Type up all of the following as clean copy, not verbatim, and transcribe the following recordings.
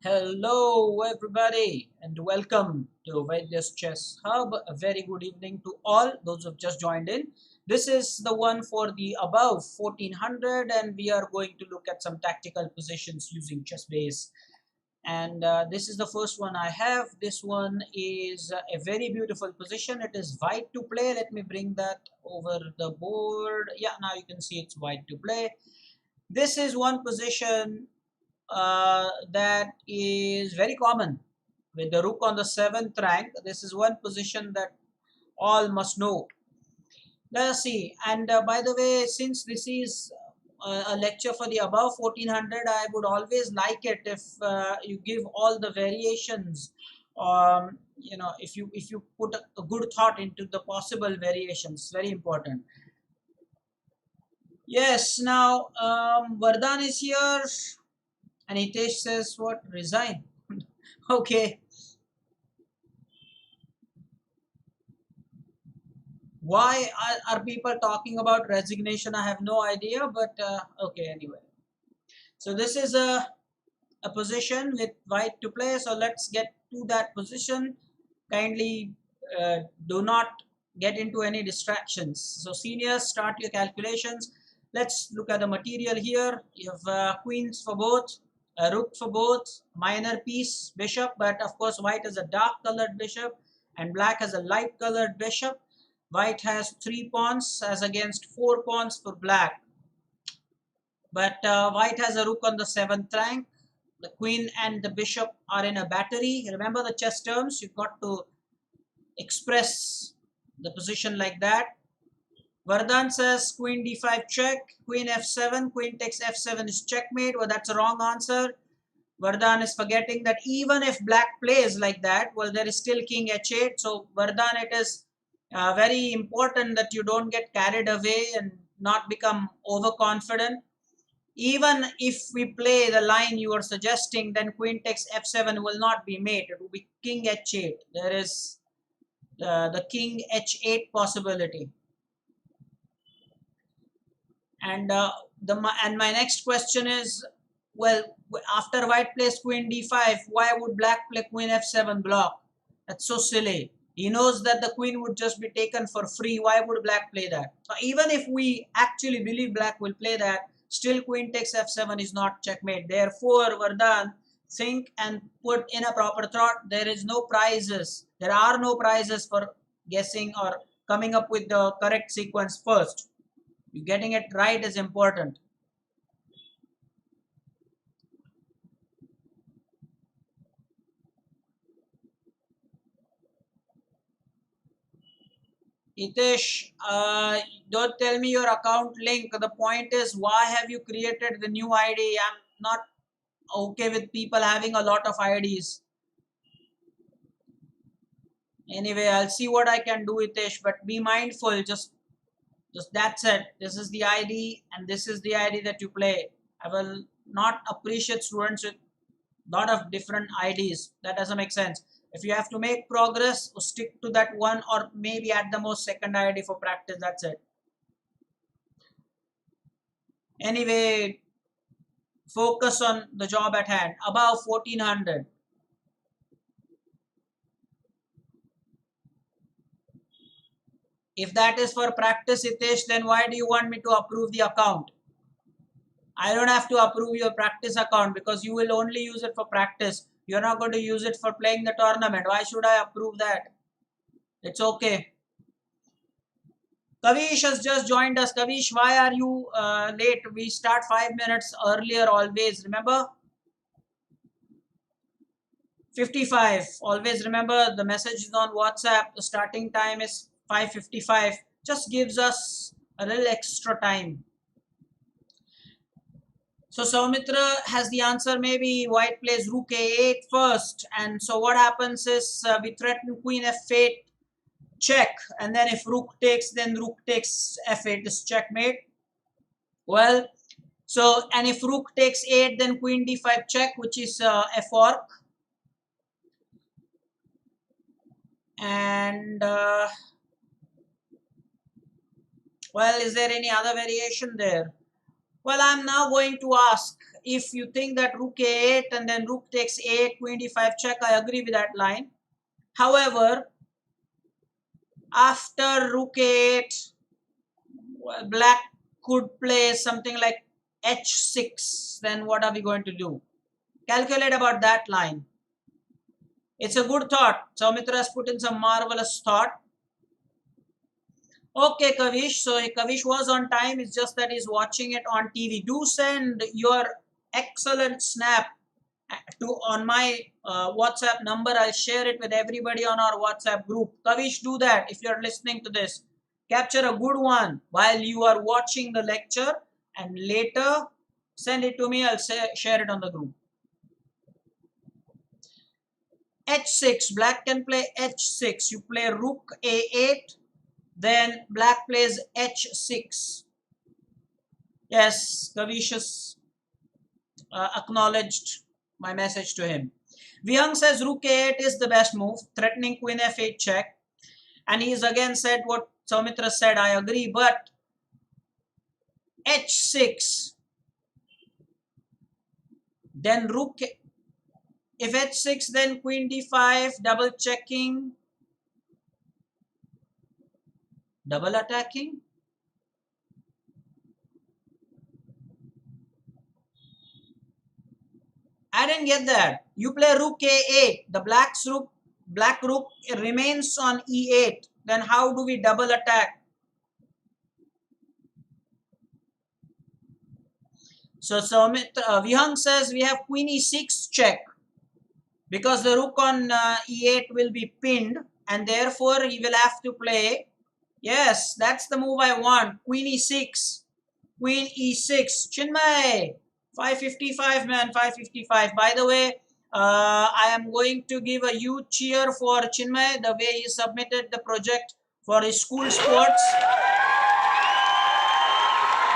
Hello, everybody, and welcome to Vaidya's Chess Hub. A very good evening to all those who have just joined in. This is the one for the above 1400, and we are going to look at some tactical positions using chess base. And this is the first one I have. This one is a very beautiful position. It is white to play. Let me bring that over the board. Yeah, now you can see it's white to play. This is one position that is very common with the rook on the 7th rank. This is one position that all must know. Let us see. And by the way, since this is a lecture for the above 1400, I would always like it if you give all the variations. If you put a good thought into the possible variations, very important. Yes, now Vardhan is here, and Hitesh says what? Resign. Okay. Why are people talking about resignation? I have no idea, but okay, anyway. So this is a position with white to play. So let's get to that position. Kindly do not get into any distractions. So seniors, start your calculations. Let's look at the material here. You have queens for both, a rook for both, minor piece, bishop, but of course white has a dark colored bishop and black has a light colored bishop. White has 3 pawns as against 4 pawns for black. But white has a rook on the 7th rank. The queen and the bishop are in a battery. Remember the chess terms. You've got to express the position like that. Vardhan says queen d5 check, queen f7, queen takes f7 is checkmate. Well, that's a wrong answer. Vardhan is forgetting that even if black plays like that, well, there is still king h8. So Vardhan, it is very important that you don't get carried away and not become overconfident. Even if we play the line you are suggesting, then queen takes f7 will not be mate. It will be king h8. There is the king h8 possibility. And my next question is, well, after white plays queen d5, why would black play queen f7 block? That's so silly. He knows that the queen would just be taken for free. Why would black play that? So even if we actually believe black will play that, still queen takes f7 is not checkmate. Therefore, Vardhan, think and put in a proper thought. There is no prizes. There are no prizes for guessing or coming up with the correct sequence first. You getting it right is important. Hitesh, don't tell me your account link. The point is, why have you created the new ID? I'm not okay with people having a lot of IDs. Anyway, I'll see what I can do, Hitesh. But be mindful. Just that's it. This is the ID, and this is the ID that you play. I will not appreciate students with lot of different IDs. That doesn't make sense. If you have to make progress, stick to that one, or maybe at the most second ID for practice. That's it. Anyway, focus on the job at hand. Above 1400. If that is for practice, Hitesh, then why do you want me to approve the account? I don't have to approve your practice account because you will only use it for practice. You're not going to use it for playing the tournament. Why should I approve that? It's okay. Kavish has just joined us. Kavish, why are you late? We start 5 minutes earlier always. Remember? 55. Always remember the message is on WhatsApp. The starting time is 5:55. Just gives us a little extra time. So Saumitra has the answer. Maybe white plays rook a8 first. And so what happens is we threaten queen f8 check. And then if rook takes, then rook takes f8 is checkmate. Well, so and if rook takes 8, then queen d5 check, which is f fork. And well, is there any other variation there? Well, I'm now going to ask, if you think that rook a8 and then rook takes a8, queen d5 check, I agree with that line. However, after rook a8, black could play something like h6. Then what are we going to do? Calculate about that line. It's a good thought. Soumitra has put in some marvelous thought. Okay, Kavish. So Kavish was on time. It's just that he's watching it on TV. Do send your excellent snap to on my WhatsApp number. I'll share it with everybody on our WhatsApp group. Kavish, do that if you're listening to this. Capture a good one while you are watching the lecture, and later send it to me. I'll share it on the group. h6. Black can play h6. You play rook a8. Then black plays h6. Yes, Kavish has acknowledged my message to him. Vihang says rook a8 is the best move, threatening queen f8 check. And he's again said what Soumitra said. I agree, but h6. Then rook. If h6, then queen d5, double checking. Double attacking. I didn't get that. You play rook a8. The black rook remains on e8. Then how do we double attack? So Vihang says we have queen e6 check, because the rook on e8 will be pinned, and therefore he will have to play. Yes, that's the move I want. Queen e6. Queen e6. Chinmay. 555, man. 555. By the way, I am going to give a huge cheer for Chinmay, the way he submitted the project for his school sports.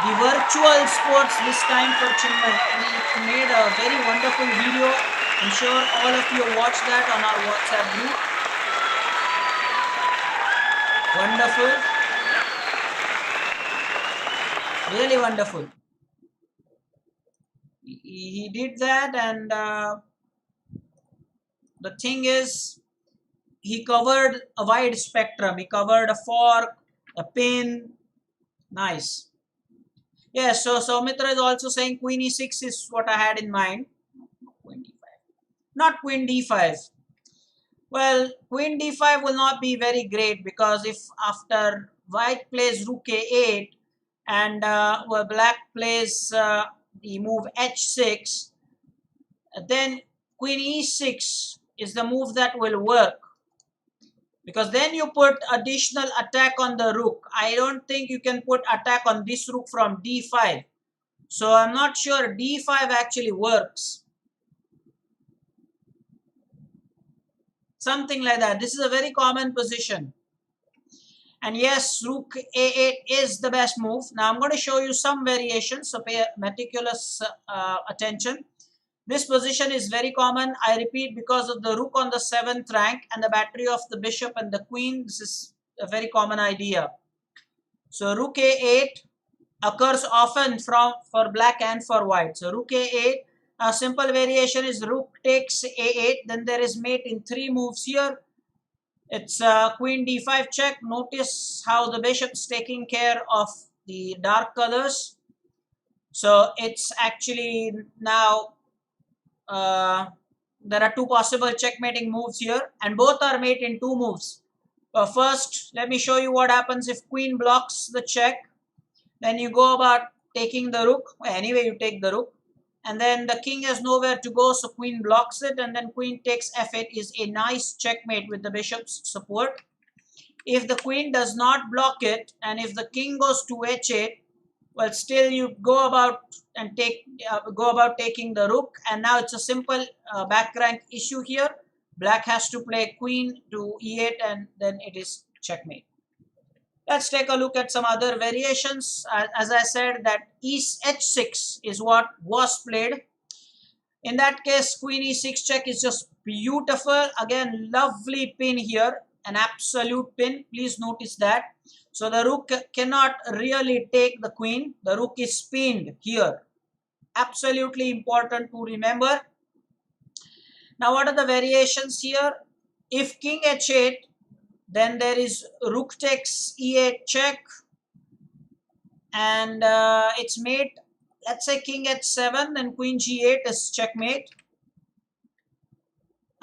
The virtual sports this time for Chinmay. He made a very wonderful video. I'm sure all of you watched that on our WhatsApp group. Wonderful. Really wonderful. He did that, and the thing is, he covered a wide spectrum. He covered a fork, a pin. Nice. Yes, so Soumitra is also saying queen e6 is what I had in mind. Queen d5. Not queen d5. Well, queen d5 will not be very great, because if after white plays rook a8 and well, black plays the move h6, then queen e6 is the move that will work, because then you put additional attack on the rook. I don't think you can put attack on this rook from d5. So I'm not sure d5 actually works. Something like that. This is a very common position. And yes, rook a8 is the best move. Now I'm going to show you some variations, so pay meticulous attention. This position is very common. I repeat, because of the rook on the 7th rank and the battery of the bishop and the queen, this is a very common idea. So rook a8 occurs often for black and for white. So rook a8, a simple variation is rook takes a8. Then there is mate in 3 moves here. It's queen d5 check. Notice how the bishop's taking care of the dark colors. So it's actually now there are 2 possible checkmating moves here, and both are mate in 2 moves. First, let me show you what happens if queen blocks the check. Then you go about taking the rook. Anyway, you take the rook. And then the king has nowhere to go, so queen blocks it, and then queen takes f8 is a nice checkmate with the bishop's support. If the queen does not block it, and if the king goes to h8, well, still you go about and taking the rook, and now it's a simple back rank issue here. Black has to play queen to e8, and then it is checkmate. Let's take a look at some other variations. As I said, that h6 is what was played. In that case, queen e6 check is just beautiful. Again, lovely pin here, an absolute pin. Please notice that. So the rook cannot really take the queen. The rook is pinned here. Absolutely important to remember. Now what are the variations here? If king h8, then there is rook takes e8 check, and it's mate. Let's say king h7, then queen g8 is checkmate.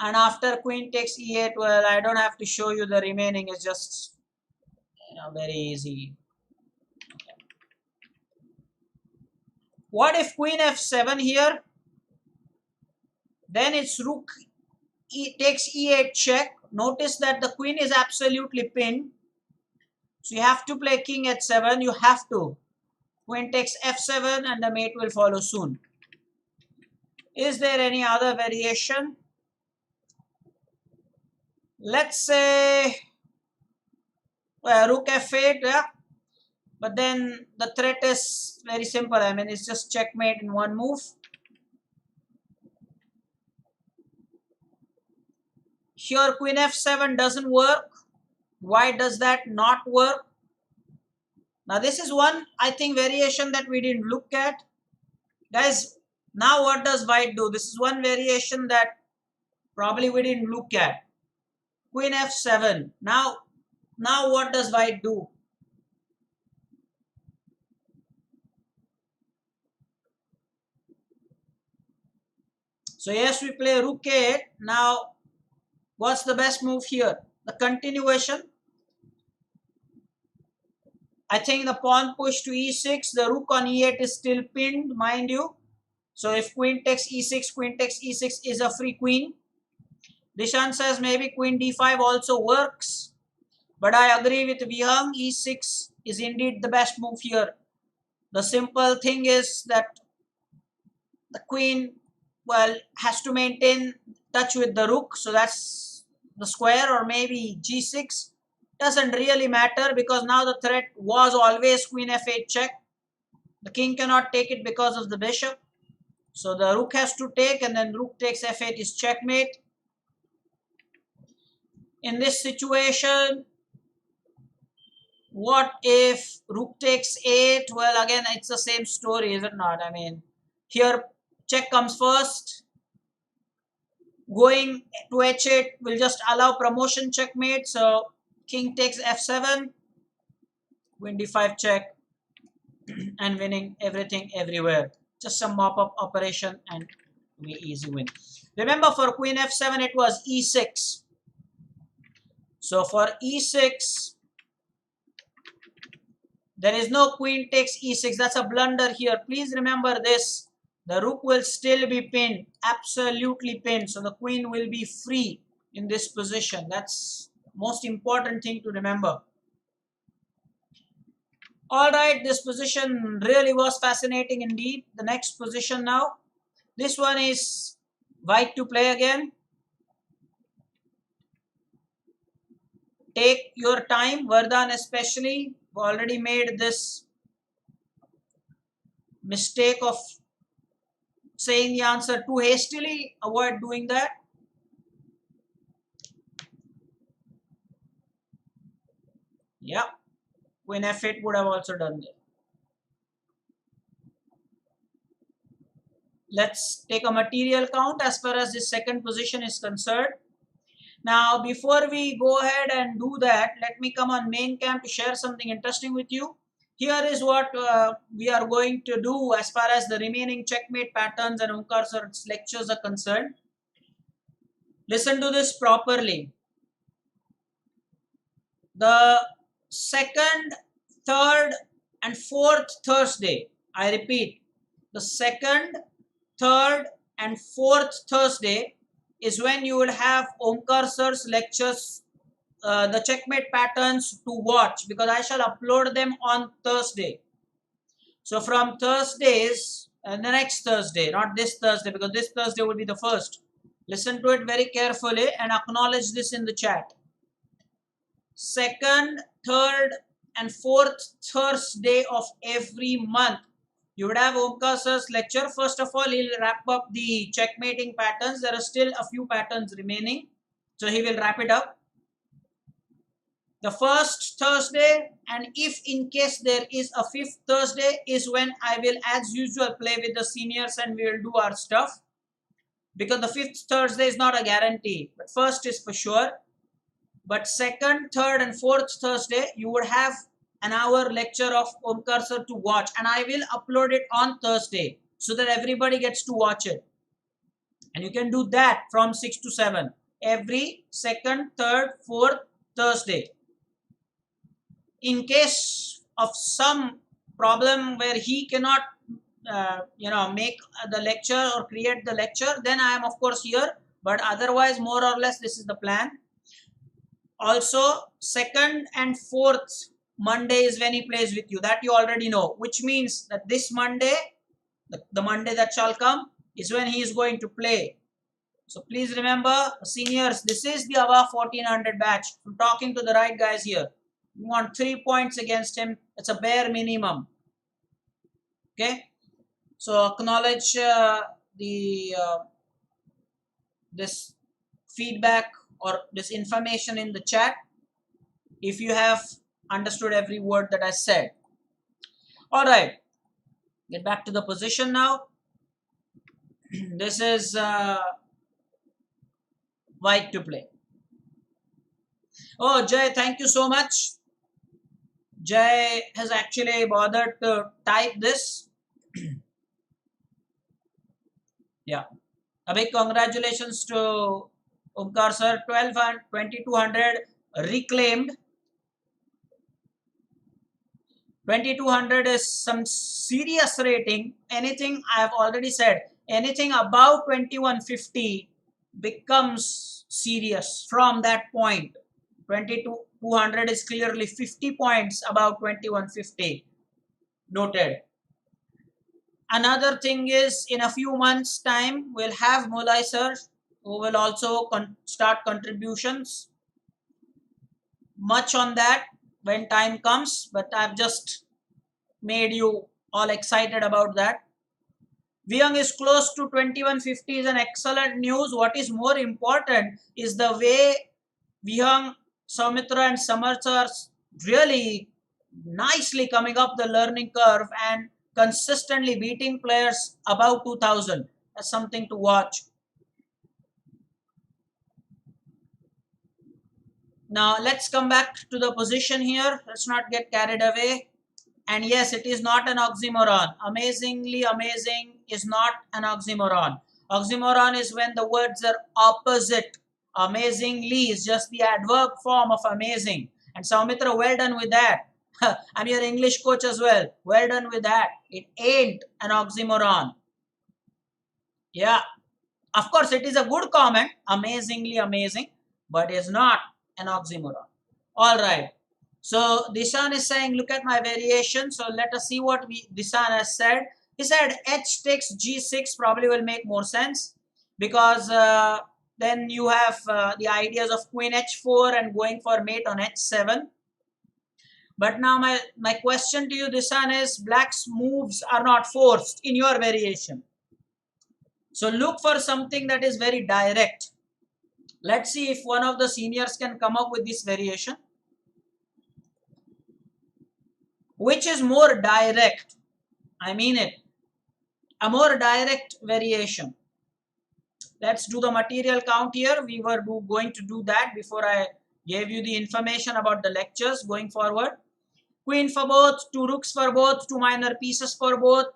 And after queen takes e8, well, I don't have to show you the remaining. It's just, very easy. What if queen f7 here? Then it's rook takes e8 check. Notice that the queen is absolutely pinned. So you have to play king h7. You have to. Queen takes f7 and the mate will follow soon. Is there any other variation? Let's say rook f8, yeah. But then the threat is very simple. I mean, it's just checkmate in one move. Here queen f7 doesn't work. Why does that not work? Now this is one, I think, variation that we didn't look at. Guys, now what does white do? This is one variation that probably we didn't look at. Queen f7. Now what does white do? So yes, we play rook a8. Now what's the best move here? The continuation. I think the pawn push to e6. The rook on e8 is still pinned, mind you. So if queen takes e6, queen takes e6 is a free queen. Dishan says maybe queen d5 also works. But I agree with Vihang, e6 is indeed the best move here. The simple thing is that the queen, well, has to maintain touch with the rook. So that's the square, or maybe g6. Doesn't really matter because now the threat was always queen f8 check. The king cannot take it because of the bishop. So the rook has to take, and then rook takes f8 is checkmate. In this situation, what if rook takes 8? Well, again, it's the same story, is it not? I mean, here check comes first. Going to h8 will just allow promotion checkmate. So king takes f7, queen d5 check, and winning everything everywhere. Just some mop-up operation and we easy win. Remember, for queen f7 it was e6. So for e6, there is no queen takes e6. That's a blunder here. Please remember this. The rook will still be pinned, absolutely pinned. So the queen will be free in this position. That's the most important thing to remember. All right, this position really was fascinating indeed. The next position now. This one is white to play again. Take your time, Vardhan especially. Already made this mistake of saying the answer too hastily. Avoid doing that. Yeah, queen f8 would have also done that. Let's take a material count as far as this second position is concerned. Now, before we go ahead and do that, let me come on main cam to share something interesting with you. Here is what we are going to do as far as the remaining checkmate patterns and Omkar sir's lectures are concerned. Listen to this properly. The second, third, and fourth Thursday, I repeat, the second, third, and fourth Thursday is when you will have Omkar sir's lectures, the checkmate patterns to watch, because I shall upload them on Thursday. So from Thursdays, the next Thursday, not this Thursday, because this Thursday will be the first. Listen to it very carefully and acknowledge this in the chat. Second, third, and fourth Thursday of every month, you would have Omkar sir's lecture. First of all, he'll wrap up the checkmating patterns. There are still a few patterns remaining, so he will wrap it up. The first Thursday, and if in case there is a fifth Thursday, is when I will as usual play with the seniors and we will do our stuff, because the fifth Thursday is not a guarantee, but first is for sure. But second, third and fourth Thursday you would have an hour lecture of Omkar sir to watch, and I will upload it on Thursday so that everybody gets to watch it. And you can do that from 6 to 7 every second, third, fourth Thursday. In case of some problem where he cannot make the lecture or create the lecture, then I am of course here, but otherwise more or less this is the plan. Also, second and fourth Monday is when he plays with you, that you already know, which means that this Monday, the Monday that shall come, is when he is going to play. So please remember, seniors, this is the above 1400 batch. I'm talking to the right guys here. You want 3 points against him. It's a bare minimum. Okay. So acknowledge this feedback or this information in the chat if you have understood every word that I said. All right. Get back to the position now. This is white to play. Oh, Jay, thank you so much. Jay has actually bothered to type this. Yeah. A big congratulations to Omkar sir. 2200 reclaimed. 2200 is some serious rating. Anything, I have already said, anything above 2150 becomes serious from that point. 2200 is clearly 50 points above 2150. Noted. Another thing is, in a few months time we'll have Mulai sir who will also start contributions. Much on that when time comes, but I've just made you all excited about that. Vyang is close to 2150 is an excellent news. What is more important is the way Vyang, Soumitra and Samartha are really nicely coming up the learning curve and consistently beating players above 2000. That's something to watch. Now let's come back to the position here. Let's not get carried away. And yes, it is not an oxymoron. Amazingly amazing is not an oxymoron. Oxymoron is when the words are opposite. Amazingly is just the adverb form of amazing. And Soumitra, well done with that. I'm your English coach as well. Well done with that. It ain't an oxymoron. Yeah. Of course, it is a good comment. Amazingly amazing. But it's not an oxymoron. All right. So Dishan is saying, look at my variation. So let us see what Dishan has said. He said H takes G6 probably will make more sense, because then you have the ideas of Queen H4 and going for mate on H7. But now my question to you, Dishan, is Black's moves are not forced in your variation. So look for something that is very direct. Let's see if one of the seniors can come up with this variation. Which is more direct? I mean it. A more direct variation. Let's do the material count here. We were going to do that before I gave you the information about the lectures going forward. Queen for both, 2 rooks for both, 2 minor pieces for both,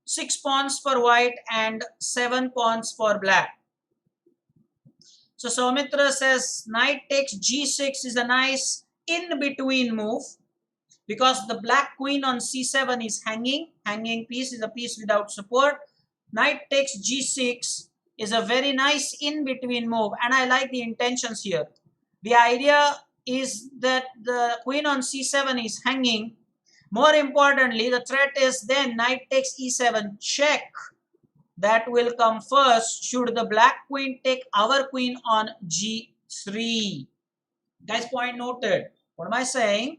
6 pawns for white and 7 pawns for black. So Soumitra says knight takes G6 is a nice in-between move, because the black queen on C7 is hanging piece, is a piece without support. Knight takes G6 is a very nice in-between move, and I like the intentions here. The idea is that the queen on C7 is hanging. More importantly, the threat is then knight takes E7 check. That will come first should the black queen take our queen on G3. Guys, point noted. What am I saying?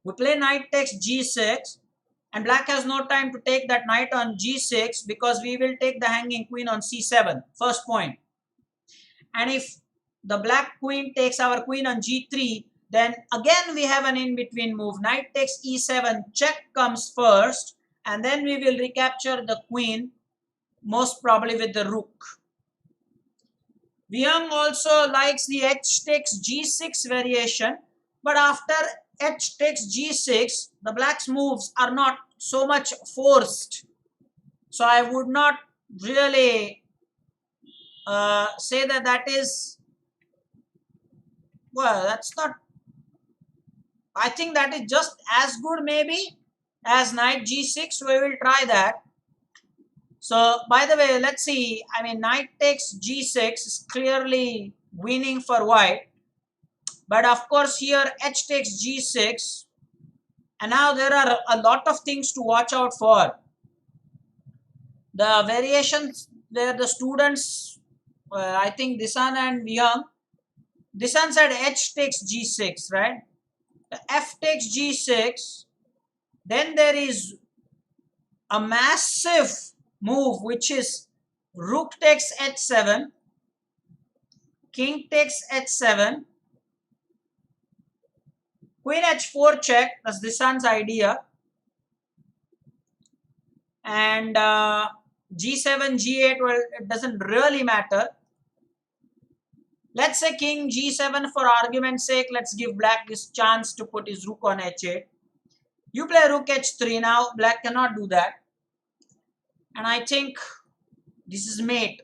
We play knight takes G6 and black has no time to take that knight on G6 because we will take the hanging queen on C7. First point. And if the black queen takes our queen on G3, Then again we have an in-between move. Knight takes e7, check comes first, and then we will recapture the queen, most probably with the rook. Vyang also likes the h takes g6 variation, but after h takes g6, the black's moves are not so much forced. So I would not really say that that is, well, that's not, I think that is just as good maybe as knight g6. We will try that. So by the way, let's see, I mean knight takes g6 is clearly winning for white, but of course here h takes g6, and now there are a lot of things to watch out for. The variations where the students, I think Disan and Vyang, Disan said h takes g6, right? F takes g6, then there is a massive move which is rook takes h7, king takes h7, queen h4 check, that's Disan's idea, and g7, g8, well, it doesn't really matter. Let's say king g7 for argument's sake. Let's give black this chance to put his rook on h8. You play rook h3 now. Black cannot do that. And I think this is mate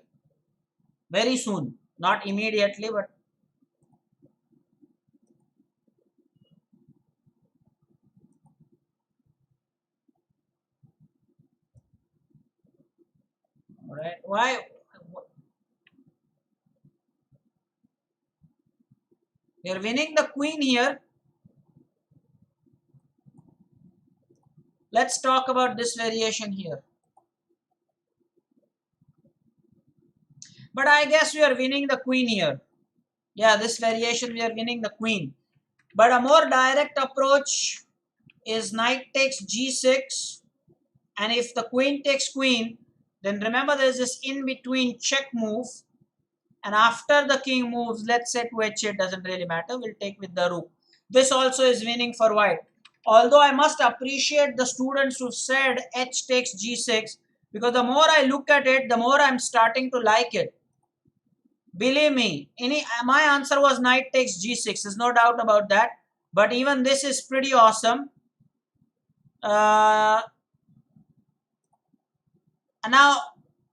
very soon. Not immediately, but alright. Why? You're winning the queen here. Let's talk about this variation here. But I guess we are winning the queen here. Yeah, this variation we are winning the queen. But a more direct approach is knight takes g6. And if the queen takes queen, then remember there's this in-between check move. And after the king moves, let's say to h8, doesn't really matter. We'll take with the rook. This also is winning for white. Although I must appreciate the students who said h takes g6, because the more I look at it, the more I'm starting to like it. Believe me, my answer was knight takes g6. There's no doubt about that. But even this is pretty awesome. And now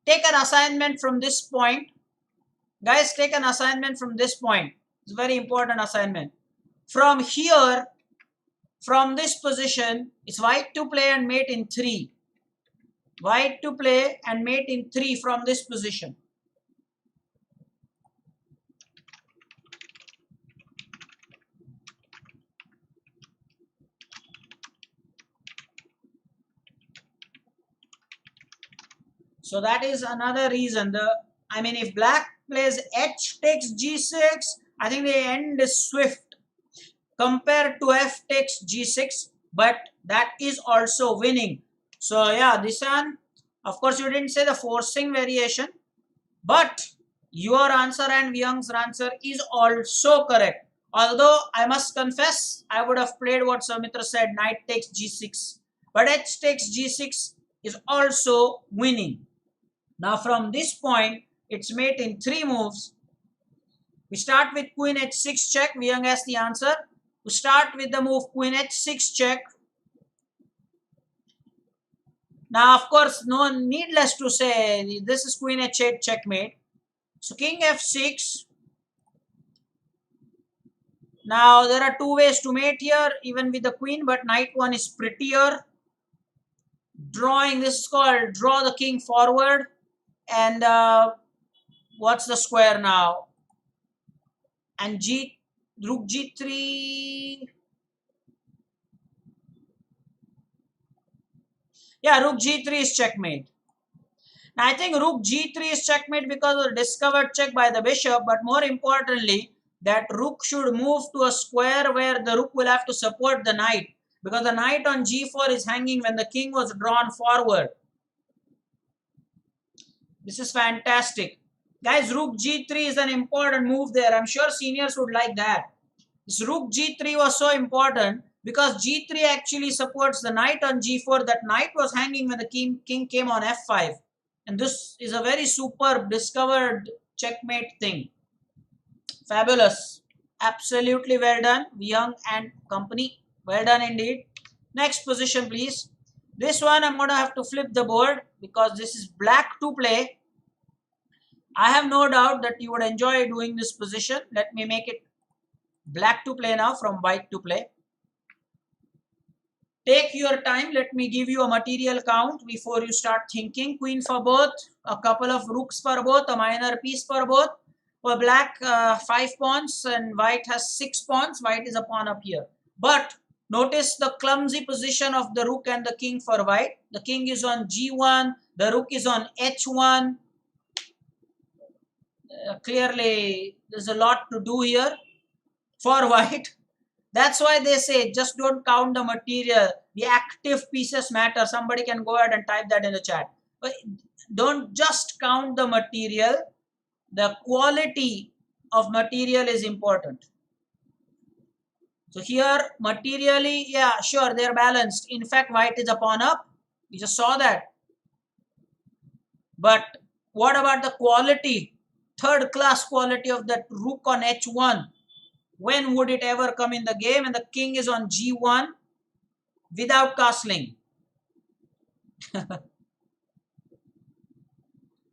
take an assignment from this point. Guys, take an assignment from this point. It's a very important assignment. From here, from this position, it's white to play and mate in 3. White to play and mate in 3 from this position. So that is another reason. I mean, if black plays h takes g6, I think the end is swift compared to f takes g6, but that is also winning. So yeah, this one, of course you didn't say the forcing variation, but your answer and Vyang's answer is also correct. Although I must confess, I would have played what Samitra said, knight takes g6, but h takes g6 is also winning. Now from this point, it's mate in 3 moves. We start with queen h6 check. Vyang has the answer. We start with the move queen h6 check. Now, of course, no needless to say, this is queen h8 checkmate. So king f6. Now, there are 2 ways to mate here, even with the queen, but knight 1 is prettier. Drawing, this is called draw the king forward. And what's the square now? And rook g3. Yeah, rook g3 is checkmate. Now, I think rook g3 is checkmate because of the discovered check by the bishop, but more importantly, that rook should move to a square where the rook will have to support the knight, because the knight on g4 is hanging when the king was drawn forward. This is fantastic. Guys, rook g3 is an important move there. I'm sure seniors would like that. This rook g3 was so important because g3 actually supports the knight on g4. That knight was hanging when the king came on f5. And this is a very superb discovered checkmate thing. Fabulous. Absolutely well done, Young and company. Well done indeed. Next position, please. This one I'm going to have to flip the board because this is black to play. I have no doubt that you would enjoy doing this position. Let me make it black to play now from white to play. Take your time. Let me give you a material count before you start thinking. Queen for both, a couple of rooks for both, a minor piece for both. For black, 5 pawns and white has 6 pawns. White is a pawn up here. But notice the clumsy position of the rook and the king for white. The king is on g1, the rook is on h1. Clearly, there's a lot to do here for white. That's why they say just don't count the material. The active pieces matter. Somebody can go ahead and type that in the chat. But don't just count the material. The quality of material is important. So here materially, yeah, sure, they're balanced. In fact, white is a pawn up. We just saw that. But what about the quality? Third class quality of that rook on h1. When would it ever come in the game? And the king is on g1 without castling.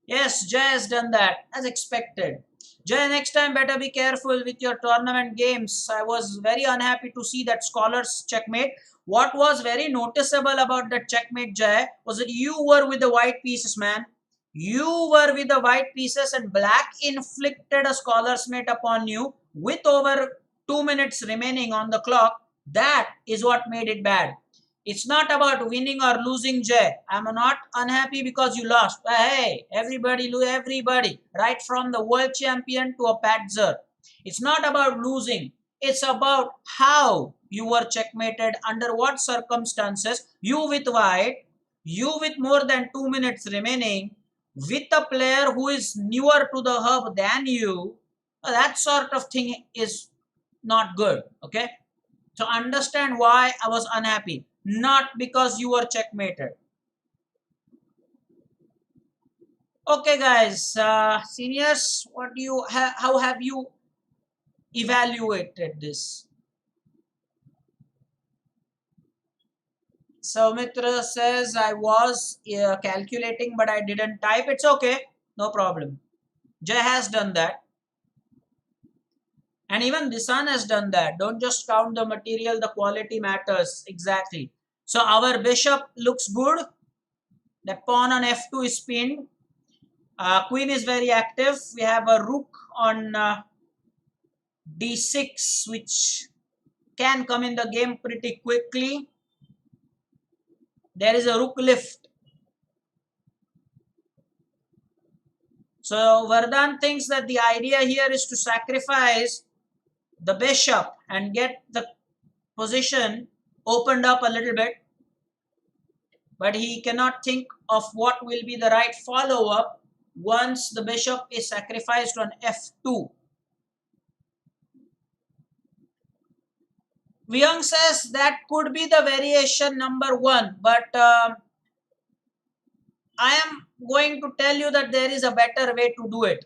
Yes, Jay has done that as expected. Jay, next time better be careful with your tournament games. I was very unhappy to see that scholars checkmate. What was very noticeable about that checkmate, Jay, was that you were with the white pieces, man. You were with the white pieces and black inflicted a scholar's mate upon you with over 2 minutes remaining on the clock. That is what made it bad. It's not about winning or losing, Jay. I'm not unhappy because you lost. Hey, everybody, right from the world champion to a patzer. It's not about losing. It's about how you were checkmated, under what circumstances, you with white, you with more than 2 minutes remaining, with a player who is newer to the hub than you. That sort of thing is not good, okay? So understand why I was unhappy. Not because you were checkmated. Okay, guys, seniors, what do you how have you evaluated this? So Mitra says I was calculating, but I didn't type. It's okay, no problem. Jay has done that, and even Disan has done that. Don't just count the material; the quality matters exactly. So our bishop looks good. That pawn on f2 is pinned. Queen is very active. We have a rook on d6, which can come in the game pretty quickly. There is a rook lift. So Vardhan thinks that the idea here is to sacrifice the bishop and get the position opened up a little bit. But he cannot think of what will be the right follow-up once the bishop is sacrificed on f2. Vyang says that could be the variation number 1, but I am going to tell you that there is a better way to do it.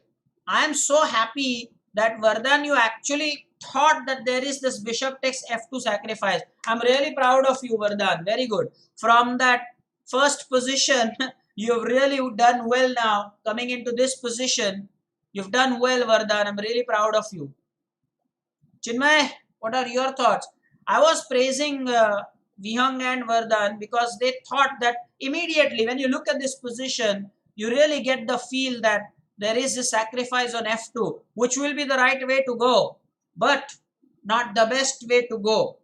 I am so happy that Vardhan, you actually thought that there is this bishop takes f2 sacrifice. I'm really proud of you, Vardhan. Very good. From that first position, you've really done well now. Coming into this position, you've done well, Vardhan. I'm really proud of you. Chinmay, what are your thoughts? I was praising Vihang and Vardhan because they thought that immediately when you look at this position, you really get the feel that there is a sacrifice on f2, which will be the right way to go, but not the best way to go.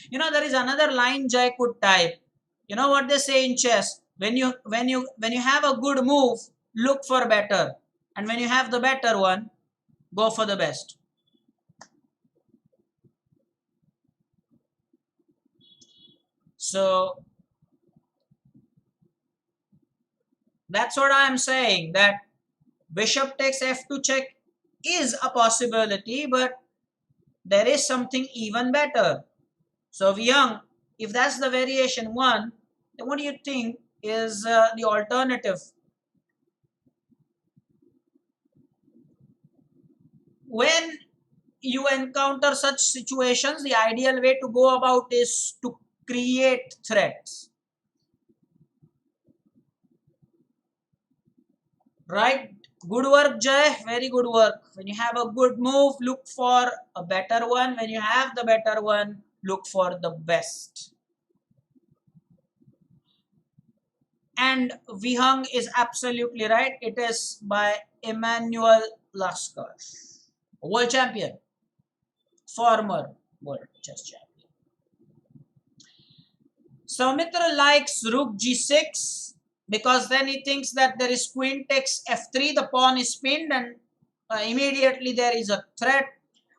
You know, there is another line Jai could type. You know what they say in chess? When you have a good move, look for better, and when you have the better one, go for the best. So that's what I am saying, that bishop takes f2 check is a possibility, but there is something even better. So Vyang, if that's the variation 1, then what do you think is the alternative? When you encounter such situations, the ideal way to go about is to create threats. Right? Good work, Jay. Very good work. When you have a good move, look for a better one. When you have the better one, look for the best. And Vihang is absolutely right. It is by Emmanuel Lasker, world champion, former world chess champion. Soumitra likes rook g6 because then he thinks that there is queen takes f3, the pawn is pinned, and immediately there is a threat.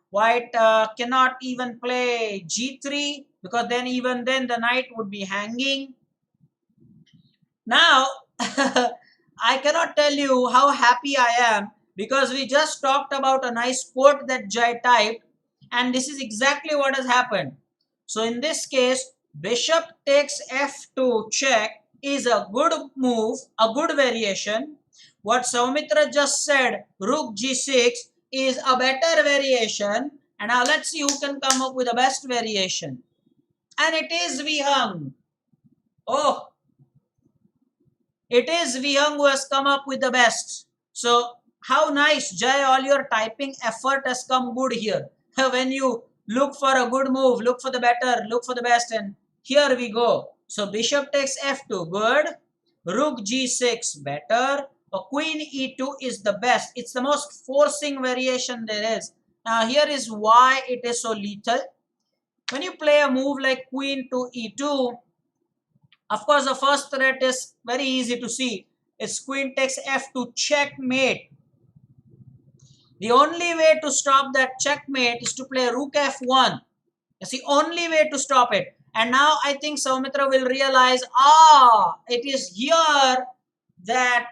White cannot even play g3 because then even then the knight would be hanging. Now, I cannot tell you how happy I am because we just talked about a nice quote that Jai typed, and this is exactly what has happened. So in this case, bishop takes f2 check is a good move, a good variation. What Soumitra just said, rook g6, is a better variation. And now let's see who can come up with the best variation. And it is Vihang. Oh, it is Vihang who has come up with the best. So how nice, Jai, all your typing effort has come good here. When you look for a good move, look for the better, look for the best, and here we go. So bishop takes f2, good. Rook g6, better. Queen e2 is the best. It's the most forcing variation there is. Now here is why it is so lethal. When you play a move like queen to e2, of course, the first threat is very easy to see. It's queen takes f2 checkmate. The only way to stop that checkmate is to play rook f1. That's the only way to stop it. And now I think Soumitra will realize, it is here that,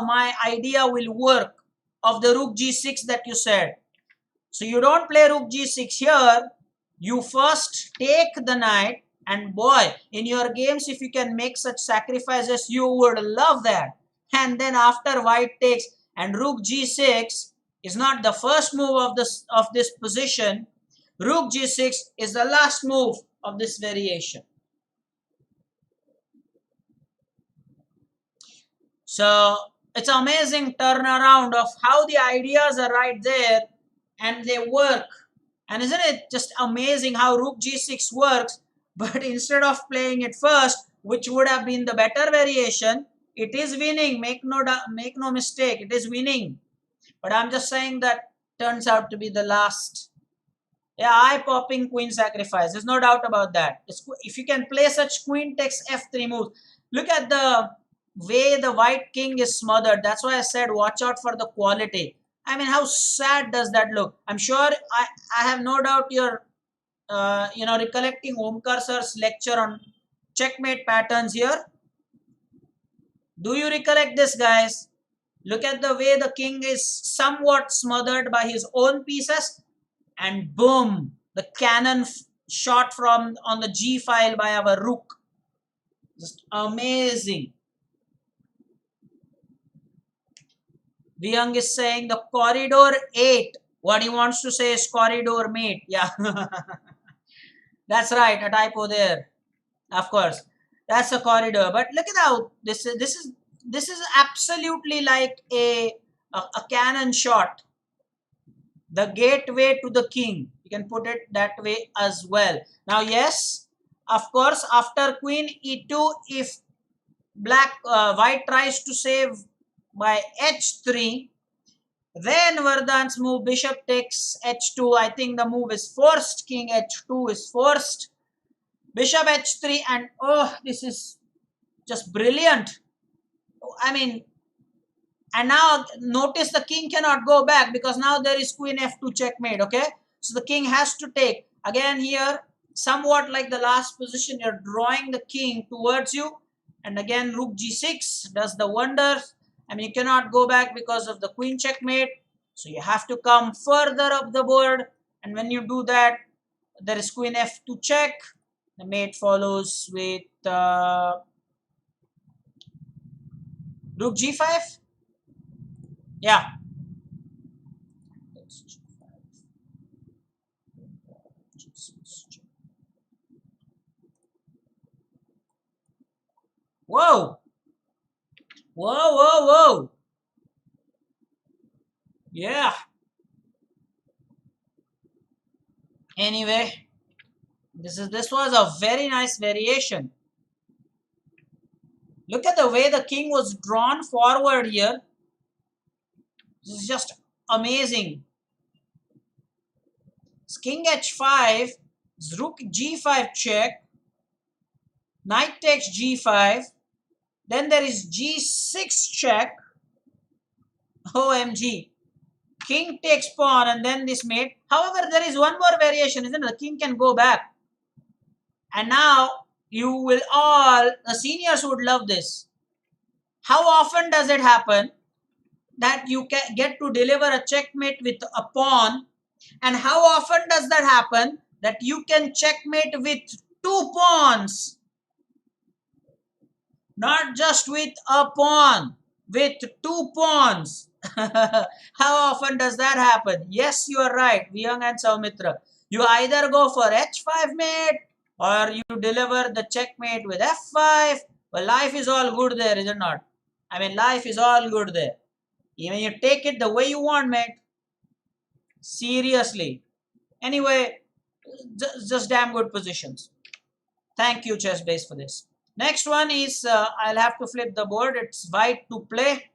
my idea will work of the rook g6 that you said. So you don't play rook g6 here. You first take the knight. And boy, in your games, if you can make such sacrifices, you would love that. And then after white takes and rook g6 is not the first move of this position. Rook g6 is the last move of this variation. So it's amazing turnaround of how the ideas are right there and they work. And isn't it just amazing how rook g6 works? But instead of playing it first, which would have been the better variation, it is winning. Make no mistake, it is winning. But I'm just saying that turns out to be the last. Yeah, eye-popping queen sacrifice. There's no doubt about that. If you can play such queen takes f3 moves, look at the way the white king is smothered. That's why I said watch out for the quality. I mean, how sad does that look? I'm sure I have no doubt you're recollecting Omkar sir's lecture on checkmate patterns here. Do you recollect this, guys? Look at the way the king is somewhat smothered by his own pieces, and boom, the cannon shot from on the G file by our rook. Just amazing. Vyang is saying the corridor 8. What he wants to say is corridor mate. Yeah. That's right, a typo there. Of course. That's a corridor. But look at how this is absolutely like a cannon shot. The gateway to the king. You can put it that way as well. Now, yes, of course, after queen e2, if white tries to save by h3, then Vardhan's move bishop takes h2. I think the move is forced. King h2 is forced. Bishop h3, and this is just brilliant. I mean, and now notice the king cannot go back because now there is queen f2 checkmate. Okay, so the king has to take again here, somewhat like the last position. You're drawing the king towards you, and again rook g6 does the wonders. I mean, you cannot go back because of the queen checkmate. So you have to come further up the board, and when you do that, there is queen f2 check. The mate follows with rook g5. Yeah. Whoa! Whoa, whoa, whoa! Yeah. Anyway, this was a very nice variation. Look at the way the king was drawn forward here. This is just amazing. It's king h5, rook g5 check, knight takes g5, then there is g6 check. OMG. King takes pawn and then this mate. However, there is one more variation, isn't it? The king can go back. And now you will all, the seniors would love this. How often does it happen that you can get to deliver a checkmate with a pawn? And how often does that happen that you can checkmate with two pawns? Not just with a pawn, with two pawns. How often does that happen? Yes, you are right, Vihang and Saumitra. You either go for h5 mate or you deliver the checkmate with f5. Well, life is all good there, is it not? I mean, life is all good there. Even you take it the way you want, mate. Seriously. Anyway, just damn good positions. Thank you, chess base, for this. Next one is, I'll have to flip the board. It's white to play.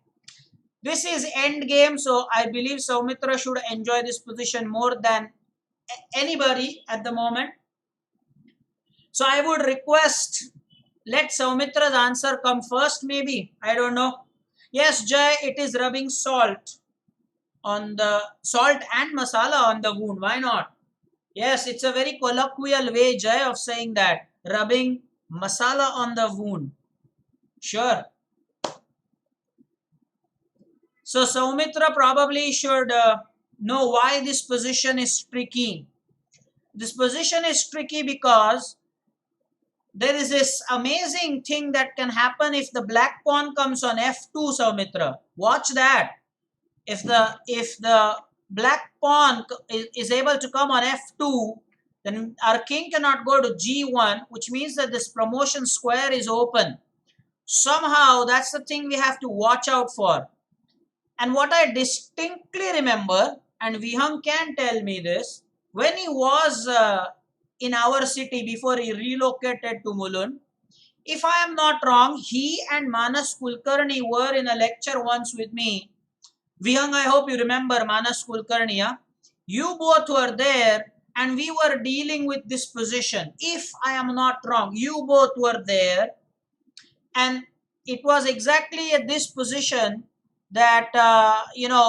This is endgame, so I believe Saumitra should enjoy this position more than anybody at the moment. So I would request, let Saumitra's answer come first, maybe. I don't know. Yes, Jay, it is rubbing salt on the salt and masala on the wound. Why not? Yes, it's a very colloquial way, Jay, of saying that. Rubbing masala on the wound. Sure. So Saumitra probably should know why this position is tricky. This position is tricky because there is this amazing thing that can happen if the black pawn comes on f2, Saumitra. Watch that. If the black pawn is able to come on f2, then our king cannot go to g1, which means that this promotion square is open. Somehow, that's the thing we have to watch out for. And what I distinctly remember, and Vihang can tell me this, when he was in our city before he relocated to Mulund, if I am not wrong, he and Manas Kulkarni were in a lecture once with me. Vihang, I hope you remember Manas Kulkarni. Yeah? You both were there and we were dealing with this position. If I am not wrong, you both were there and it was exactly at this position that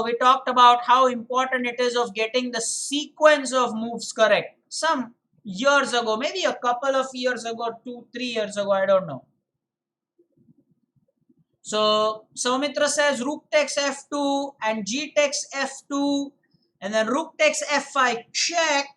we talked about how important it is of getting the sequence of moves correct. Some years ago, maybe a couple of years ago, 2-3 years ago, I don't know. So Saumitra says rook takes f2 and g takes f2 and then rook takes f5 check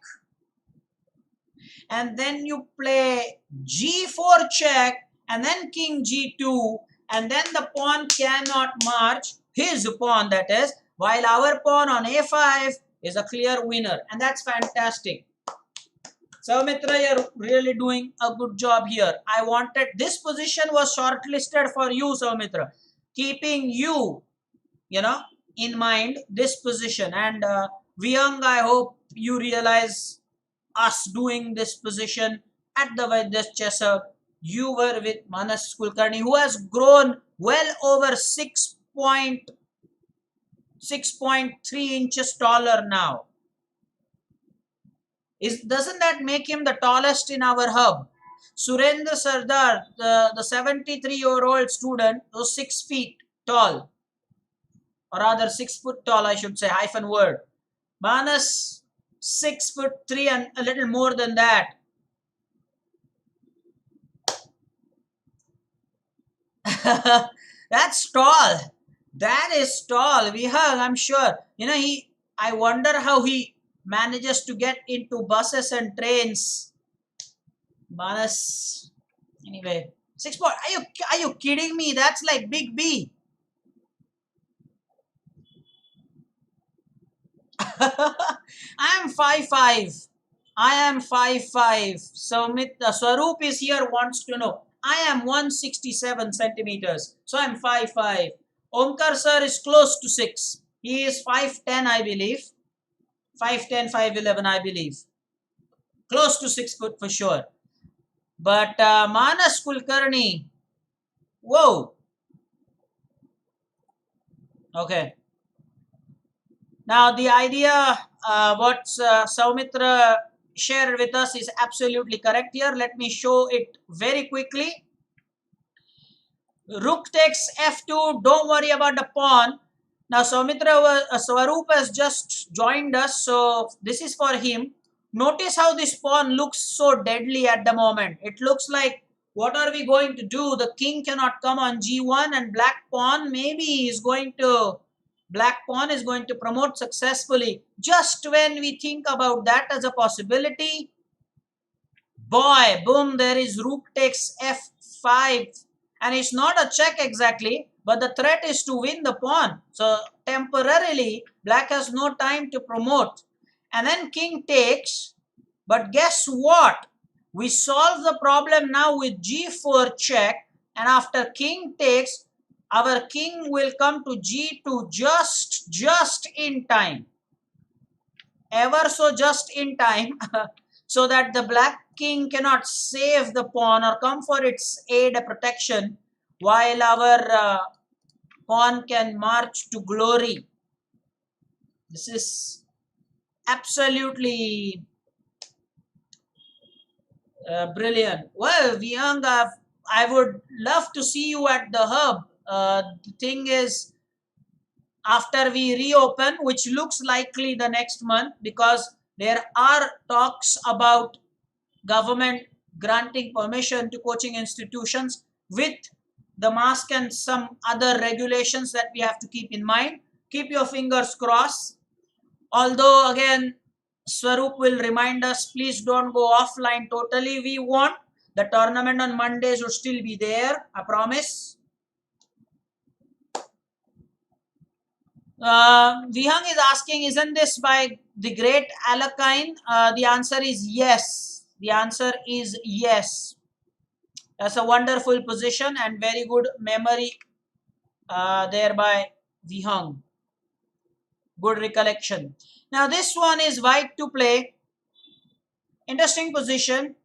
and then you play g4 check and then king g2 and then the pawn cannot march, his pawn that is, while our pawn on a5 is a clear winner, and that's fantastic. Saumitra, you're really doing a good job here. I wanted, this position was shortlisted for you, Saumitra, keeping you, in mind, this position. And Vihang, I hope you realize us doing this position at the Vaidya Chess Hub. You were with Manas Kulkarni, who has grown well over 6.3 inches taller now. Doesn't that make him the tallest in our hub? Surendra Sardar, the 73-year-old student, was 6 feet tall. Or rather 6 foot tall, I should say, hyphen word. Manas, 6'3" and a little more than that. That's tall. That is tall. Vihang, I'm sure. I wonder how he manages to get into buses and trains. Manas. Anyway, 6 point. Are you kidding me? That's like big B. I am 5'5". I am 5'5". Swaroop is here, wants to know. I am 167 centimeters. So I am 5'5". Omkar sir is close to 6. He is 5'10", I believe. 5'10", 5'11", I believe. Close to 6 foot for sure. But Manas Kulkarni, whoa. Okay. Now the idea what Saumitra shared with us is absolutely correct here. Let me show it very quickly. Rook takes f2. Don't worry about the pawn. Now Saumitra Swaroop has just joined us, so this is for him. Notice how this pawn looks so deadly at the moment. It looks like, what are we going to do? The king cannot come on g1, and black pawn is going to promote successfully. Just when we think about that as a possibility, boy, boom, there is rook takes f5, and it's not a check exactly, but the threat is to win the pawn. So temporarily black has no time to promote, and then king takes. But guess what, we solve the problem now with g4 check, and after king takes, our king will come to g2 just in time, ever so just in time, so that the black king cannot save the pawn or come for its aid protection, while our pawn can march to glory. This is absolutely brilliant. Well, Vyang, I would love to see you at the hub. The thing is, after we reopen, which looks likely the next month, because there are talks about government granting permission to coaching institutions with the mask and some other regulations that we have to keep in mind. Keep your fingers crossed. Although again, Swaroop will remind us, please don't go offline totally. We want the tournament on Mondays would still be there, I promise. Vihang is asking, isn't this by the great Alakine? The answer is yes. The answer is yes. That's a wonderful position and very good memory there by Vihang. Good recollection. Now this one is white to play. Interesting position.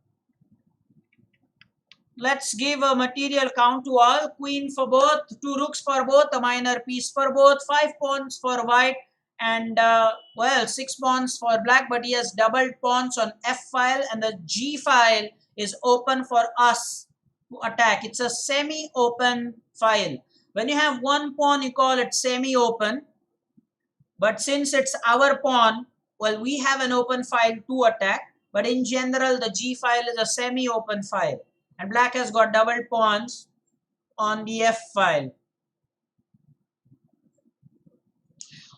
Let's give a material count to all. Queen for both, 2 rooks for both, a minor piece for both, 5 pawns for white, and well, 6 pawns for black, but he has doubled pawns on F file, and the G file is open for us to attack. It's a semi-open file. When you have one pawn, you call it semi-open, but since it's our pawn, well, we have an open file to attack, but in general, the G file is a semi-open file. And black has got double pawns on the F file.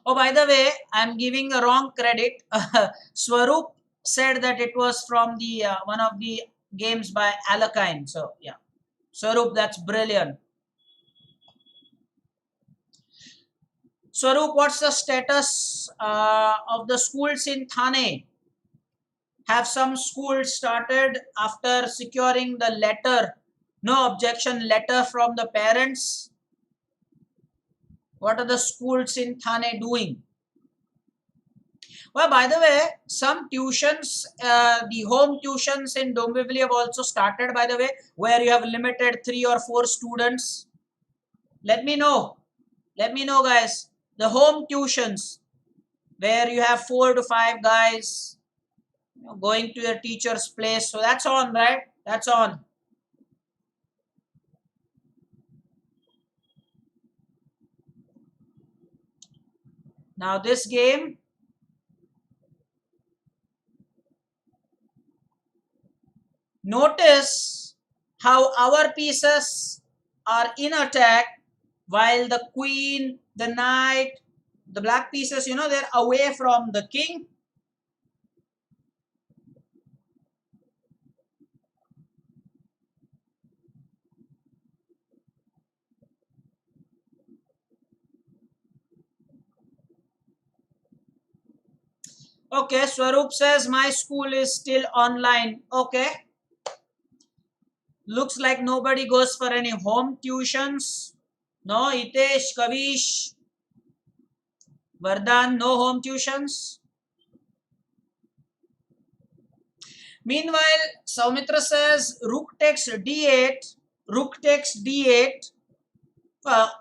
Oh, by the way, I'm giving a wrong credit. Swaroop said that it was from the one of the games by Alakine. So yeah, Swaroop, that's brilliant. Swaroop, what's the status of the schools in Thane? Have some schools started after securing the letter, no objection letter from the parents? What are the schools in Thane doing? Well, by the way, some tuitions, the home tuitions in Dombivli have also started, by the way, where you have limited 3 or 4 students. Let me know. Let me know, guys. The home tuitions, where you have 4 to 5 guys going to your teacher's place. So that's on, right? That's on. Now this game, notice how our pieces are in attack while the queen, the knight, The black pieces, they're away from the king. Okay, Swaroop says my school is still online. Okay, looks like nobody goes for any home tuitions. No, Hitesh, Kavish, Vardhan, no home tuitions. Meanwhile, Saumitra says rook takes d8, rook takes d8.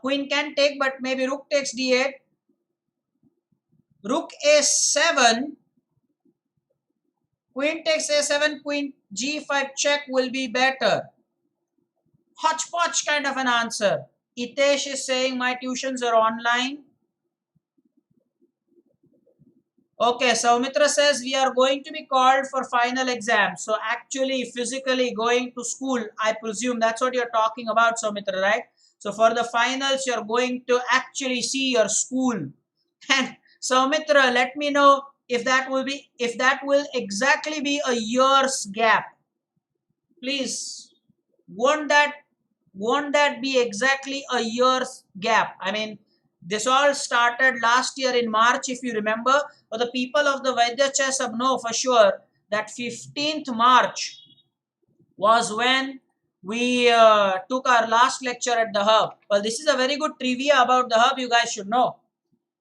Queen can take, but maybe rook takes d8. Rook a7, queen takes a7, queen g5 check will be better. Hodgepodge kind of an answer. Itesh is saying my tuitions are online. Okay, Saumitra says we are going to be called for final exam. So actually physically going to school, I presume that's what you're talking about, Saumitra, right? So for the finals, you're going to actually see your school. And Saumitra, let me know if that will exactly be a year's gap. Please, won't that be exactly a year's gap? I mean, this all started last year in March, if you remember. But the people of the Vaidya chess know for sure that 15th March was when we took our last lecture at the hub. Well, this is a very good trivia about the hub, you guys should know.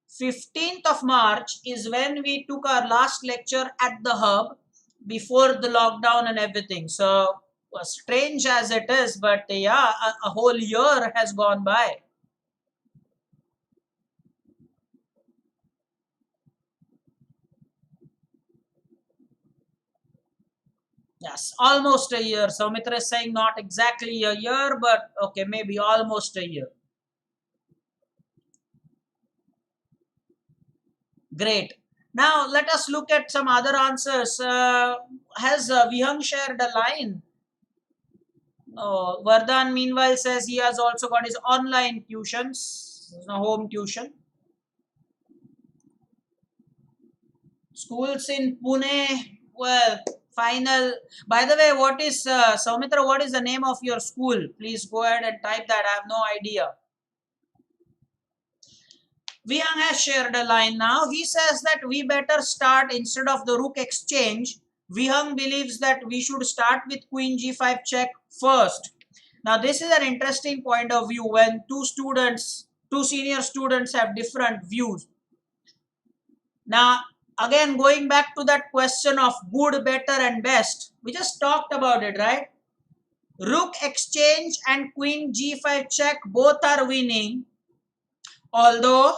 15th of March is when we took our last lecture at the hub before the lockdown and everything. So, strange as it is, but yeah, a whole year has gone by. Yes, almost a year. So Mitra is saying not exactly a year, but okay, maybe almost a year. Great. Now let us look at some other answers. Has Vihang shared a line? Vardhan meanwhile says he has also got his online tuitions, home tuition. Schools in Pune, well, final. By the way, what is, Saumitra, what is the name of your school? Please go ahead and type that. I have no idea. Viang has shared a line now. He says that we better start instead of the rook exchange. Vihang believes that we should start with queen g5 check first. Now this is an interesting point of view when two senior students have different views. Now again going back to that question of good, better and best. We just talked about it, right? Rook exchange and queen g5 check both are winning. Although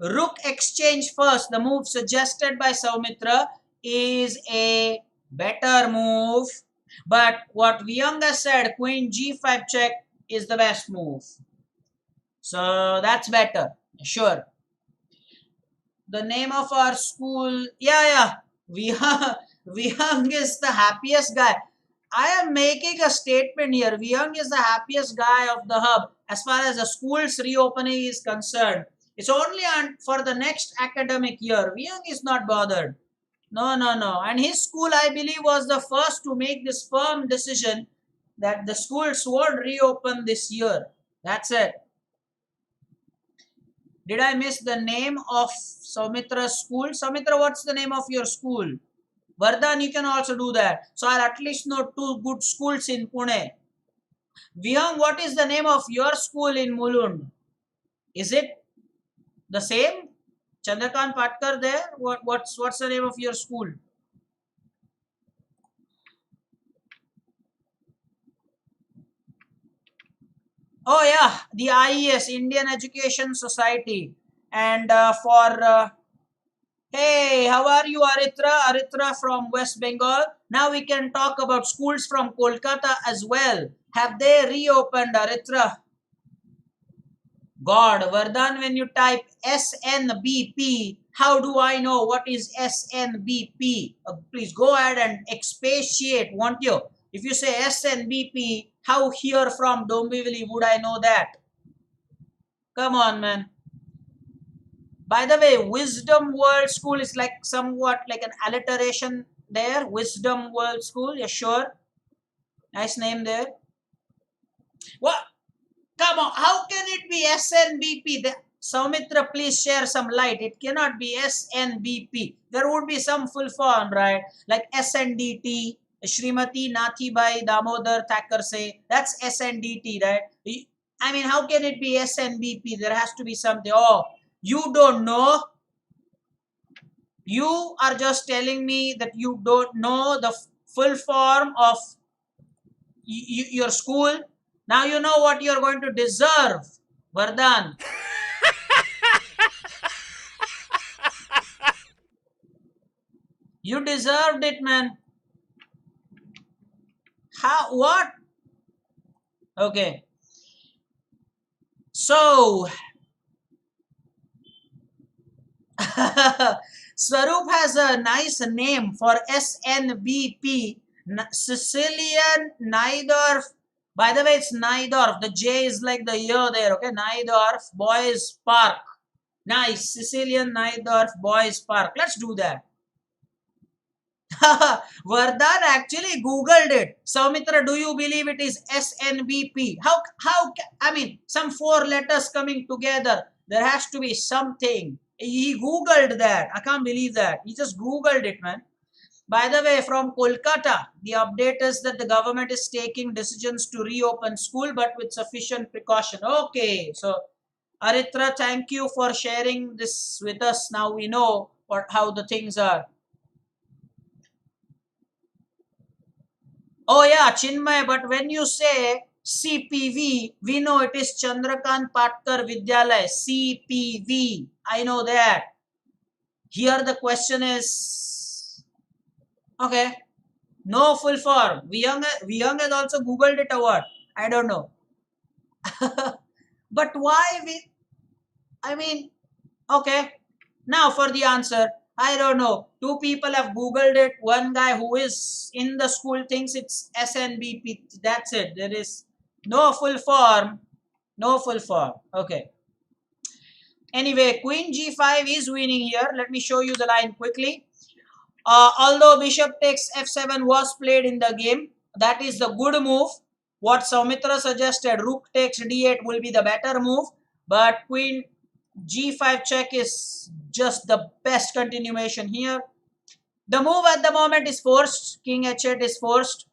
rook exchange first, the move suggested by Saumitra, is a better move. But what Vyanga said, queen g5 check is the best move. So that's better, sure. The name of our school, yeah. Vyang is the happiest guy. I am making a statement here. Vyang is the happiest guy of the hub as far as the school's reopening is concerned. It's only for the next academic year. Vyang is not bothered. No. And his school, I believe, was the first to make this firm decision that the schools won't reopen this year. That's it. Did I miss the name of Saumitra's school? Saumitra, what's the name of your school? Vardhan, you can also do that. So I'll at least know two good schools in Pune. Vihang, what is the name of your school in Mulund? Is it the same? Chandrakant Patkar there? What's the name of your school? Oh yeah, the IES, Indian Education Society. And hey, how are you, Aritra? Aritra from West Bengal. Now we can talk about schools from Kolkata as well. Have they reopened, Aritra? God, Vardhan, when you type SNBP, how do I know what is SNBP? Please go ahead and expatiate, won't you? If you say SNBP, how here from Dombivli would I know that? Come on, man. By the way, Wisdom World School is like somewhat like an alliteration there. Wisdom World School, yeah, sure. Nice name there. What? Come on, how can it be SNBP? Saumitra, please share some light. It cannot be SNBP. There would be some full form, right? Like SNDT, Srimati Nathibai Damodar Thakur say. That's SNDT, right? I mean, how can it be SNBP? There has to be something. Oh, you don't know? You are just telling me that you don't know the full form of your school. Now you know what you're going to deserve, Vardhan. You deserved it, man. How? What? Okay. So, Swaroop has a nice name for SNBP, Sicilian Naidorf. By the way, it's Naidorf. The J is like the year there, okay? Naidorf Boys Park. Nice. Sicilian Naidorf Boys Park. Let's do that. Vardhan actually googled it. Saumitra, do you believe it is SNBP? How I mean, some four letters coming together. There has to be something. He googled that. I can't believe that. He just googled it, man. By the way, from Kolkata, the update is that the government is taking decisions to reopen school, but with sufficient precaution. Okay, so Aritra, thank you for sharing this with us. Now we know how the things are. Oh yeah, Chinmay, but when you say CPV, we know it is Chandrakant Patkar Vidyalaya, CPV. I know that. Here the question is, okay, no full form. Vyang has also googled it or what? I don't know. But why I mean, okay. Now for the answer, I don't know. Two people have googled it. One guy who is in the school thinks it's SNBP. That's it. There is no full form. No full form. Okay. Anyway, Queen G5 is winning here. Let me show you the line quickly. Although Bishop takes F7 was played in the game, that is the good move. What Saumitra suggested, Rook takes D8 will be the better move. But Queen G5 check is just the best continuation here. The move at the moment is forced. King H8 is forced.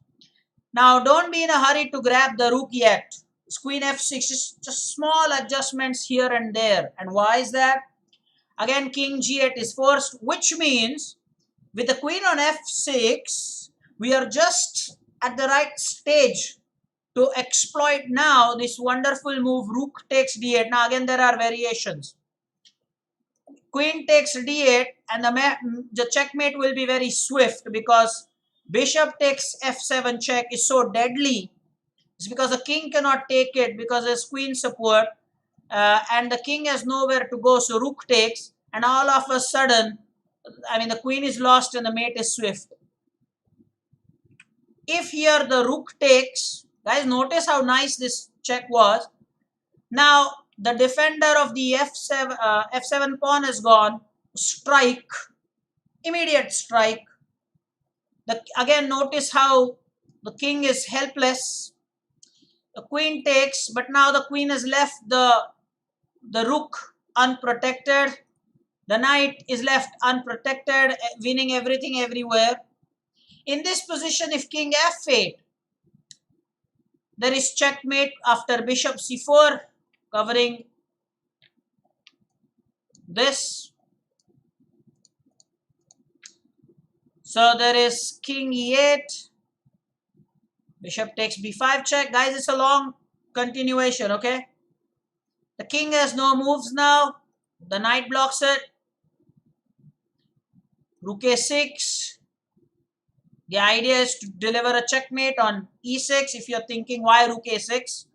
Now don't be in a hurry to grab the rook yet. Queen F6 is just small adjustments here and there. And why is that? Again, King G8 is forced, which means with the queen on F6, we are just at the right stage to exploit now this wonderful move Rook takes D8. Now again there are variations. Queen takes D8 and the checkmate will be very swift because Bishop takes F7 check is so deadly. It's because the king cannot take it because there's queen support and the king has nowhere to go. So Rook takes and all of a sudden, I mean the queen is lost and the mate is swift. If here the rook takes, guys notice how nice this check was. Now the defender of the F7 pawn is gone. Strike, immediate strike. Again notice how the king is helpless. The queen takes, but now the queen has left the rook unprotected. The knight is left unprotected, winning everything everywhere. In this position, if king f8, there is checkmate after bishop c4, covering this. So there is king e8, bishop takes b5 check. Guys, it's a long continuation, okay? The king has no moves now. The knight blocks it. Rook a6. The idea is to deliver a checkmate on e6 if you're thinking why rook a6.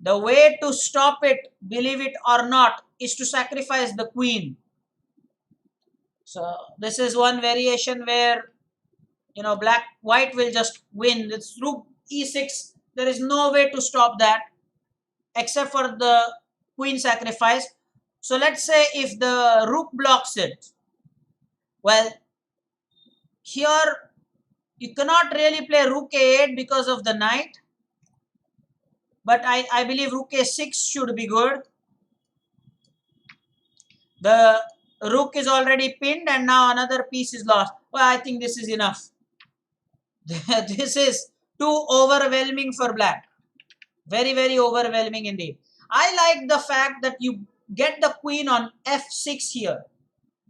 The way to stop it, believe it or not, is to sacrifice the queen. So this is one variation where, you know, white will just win. It's rook e6. There is no way to stop that except for the queen sacrifice. So let's say if the rook blocks it, well, here you cannot really play rook a8 because of the knight, but I believe rook a6 should be good. The rook is already pinned and now another piece is lost. Well, I think this is enough. This is too overwhelming for black. Very, very overwhelming indeed. I like the fact that you get the queen on f6 here.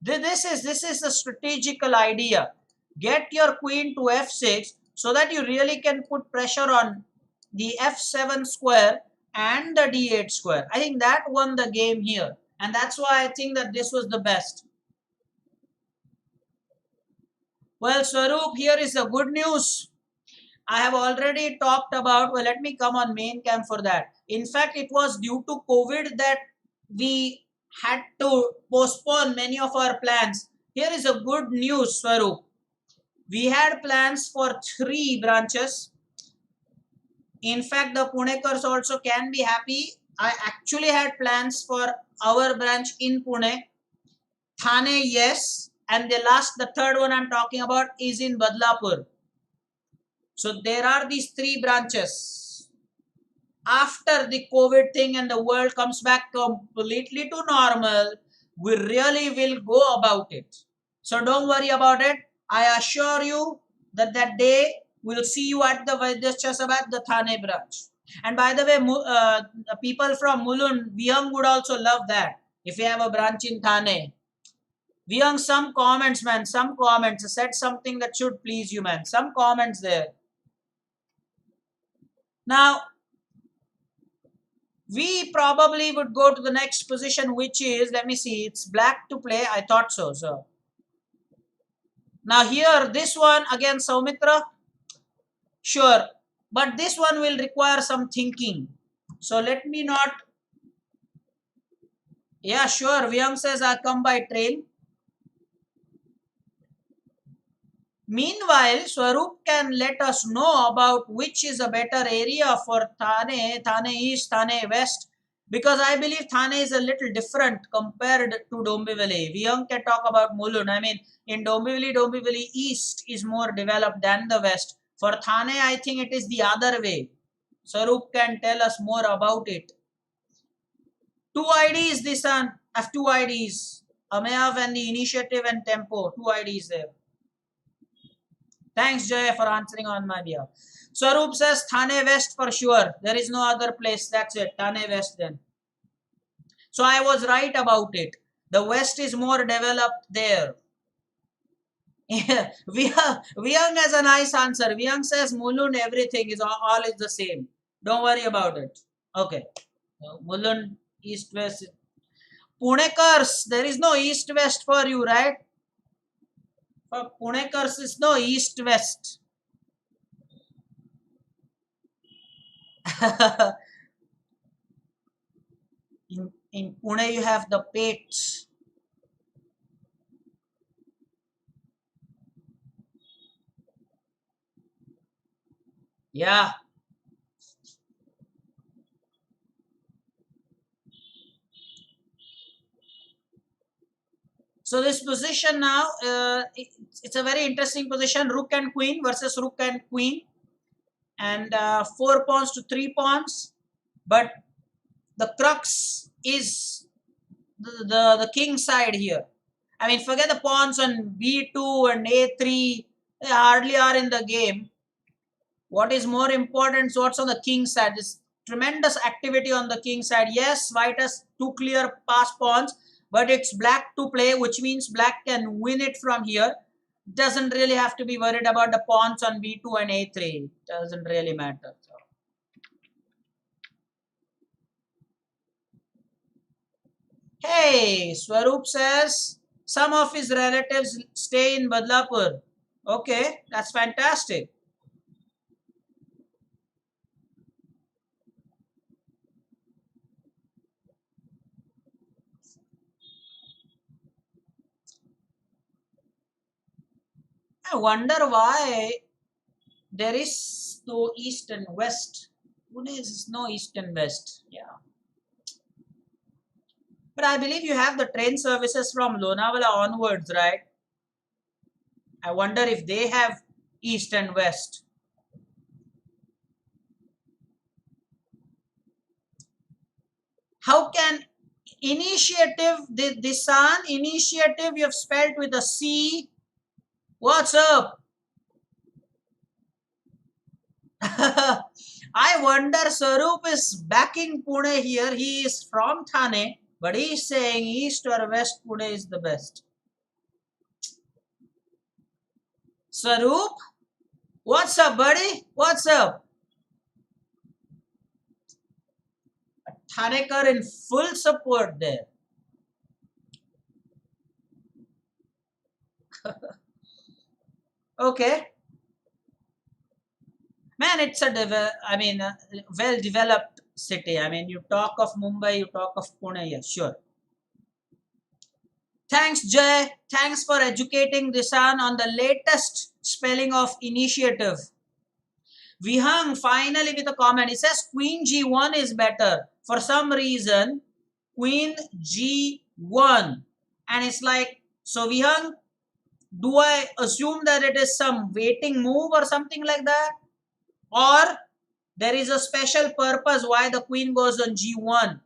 This is a strategical idea. Get your queen to f6 so that you really can put pressure on the f7 square and the d8 square. I think that won the game here. And that's why I think that this was the best. Well, Swaroop, here is the good news. I have already talked about, well, let me come on main cam for that. In fact, it was due to COVID that we had to postpone many of our plans. Here is a good news, Swaroop. We had plans for 3 branches. In fact, the Punekars also can be happy. I actually had plans for our branch in Pune. Thane, yes. And the third one I'm talking about is in Badlapur. So there are these 3 branches. After the COVID thing and the world comes back completely to normal, we really will go about it. So don't worry about it. I assure you that that day we'll see you at the Vaidya Chasabhat, the Thane branch. And by the way, people from Mulund, Vihang would also love that if we have a branch in Thane. Vihang, some comments, man. Some comments. I said something that should please you, man. Some comments there. Now, we probably would go to the next position, which is, let me see, it's black to play. I thought so. So now here, this one again, Saumitra, sure, but this one will require some thinking. So let me not. Yeah, sure. Vyang says I'll come by train. Meanwhile, Swaroop can let us know about which is a better area for Thane East, Thane West, because I believe Thane is a little different compared to Dombivli. Vyang can talk about Mulund. I mean, in Dombivli East is more developed than the West. For Thane, I think it is the other way. Swaroop can tell us more about it. 2 IDs this one. I have 2 IDs. Amayav and the initiative and tempo. 2 IDs there. Thanks, Jay, for answering on my behalf. Swaroop says Thane West for sure. There is no other place. That's it. Thane West then. So I was right about it. The West is more developed there. Vyang has a nice answer. Vyang says Mulund everything is all is the same. Don't worry about it. Okay. Mulund East West. Punekars, there is no East West for you, right? For Punekars is no East West. in Pune you have the Pates. Yeah. So this position now, it's a very interesting position. Rook and queen versus rook and queen. And 4 pawns to 3 pawns. But the crux is the king side here. I mean, forget the pawns on b2 and a3. They hardly are in the game. What is more important is what's on the king side. This tremendous activity on the king side. Yes, white has 2 clear pass pawns, but it's black to play, which means black can win it from here. Doesn't really have to be worried about the pawns on b2 and a3. Doesn't really matter. So. Hey, Swaroop says some of his relatives stay in Badlapur. Okay, that's fantastic. I wonder why there is no east and west. Pune is no east and west. Yeah. But I believe you have the train services from Lonavala onwards, right? I wonder if they have east and west. How can initiative, the sun, initiative you have spelled with a C. What's up? I wonder Sarup is backing Pune here. He is from Thane, but he is saying east or west Pune is the best. Sarup, what's up, buddy? What's up? Thanekar in full support there. Okay. Man, it's a well developed city. I mean, you talk of Mumbai, you talk of Pune, yeah, sure. Thanks, Jay. Thanks for educating Disan on the latest spelling of initiative. Vihang finally with a comment. He says Queen G1 is better. For some reason, Queen G1. And it's like, so Vihang, do I assume that it is some waiting move or something like that? Or there is a special purpose why the queen goes on G1?